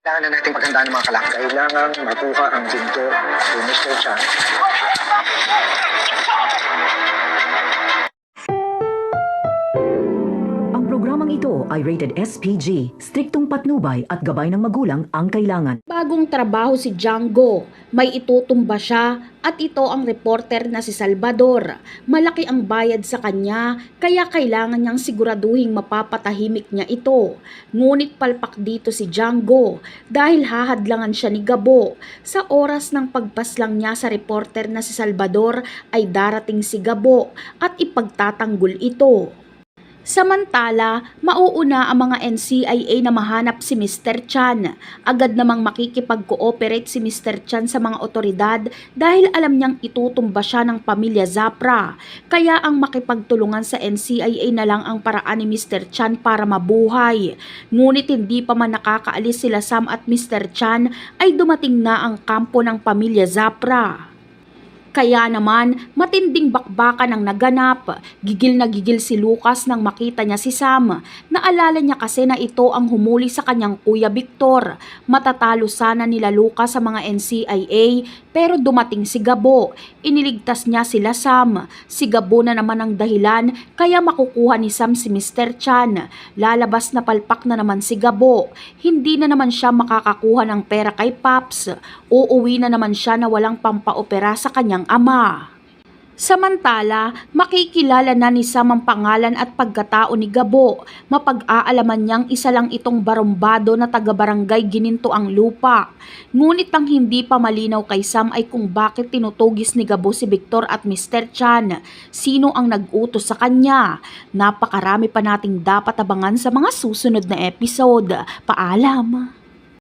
Kailangan na natin paghandaan ng mga kalakal. Kailangan makuha ang ginto ni Mr. Chan. Ang programang ito ay rated SPG, striktong patnubay at gabay ng magulang ang kailangan. Bagong trabaho si Django, may itutumba siya at ito ang reporter na si Salvador. Malaki ang bayad sa kanya kaya kailangan niyang siguraduhing mapapatahimik niya ito. Ngunit palpak dito si Django dahil hahadlangan siya ni Gabo. Sa oras ng pagpaslang niya sa reporter na si Salvador ay darating si Gabo at ipagtatanggol ito. Samantala, mauuna ang mga NCIA na mahanap si Mr. Chan. Agad namang makikipag-cooperate si Mr. Chan sa mga otoridad dahil alam niyang itutumba siya ng pamilya Zapra. Kaya ang makipagtulungan sa NCIA na lang ang paraan ni Mr. Chan para mabuhay. Ngunit hindi pa man nakakaalis sila Sam at Mr. Chan ay dumating na ang kampo ng pamilya Zapra. Kaya naman, matinding bakbakan ang naganap. Gigil na gigil si Lucas nang makita niya si Sam. Naalala niya kasi na ito ang humuli sa kanyang kuya Victor. Matatalo sana nila Lucas sa mga NCIA pero dumating si Gabo. Iniligtas niya sila Sam. Si Gabo na naman ang dahilan kaya makukuha ni Sam si Mr. Chan. Lalabas na palpak na naman si Gabo. Hindi na naman siya makakakuha ng pera kay Paps. Uuwi na naman siya na walang pampaopera sa kanyang ama. Samantala, makikilala na ni Sam ang pangalan at pagkatao ni Gabo. Mapag-aalaman niyang isa lang itong barumbado na taga-barangay Gininto ang lupa. Ngunit ang hindi pa malinaw kay Sam ay kung bakit tinutugis ni Gabo si Victor at Mr. Chan. Sino ang nag-utos sa kanya? Napakarami pa nating dapat abangan sa mga susunod na episode. Paalam!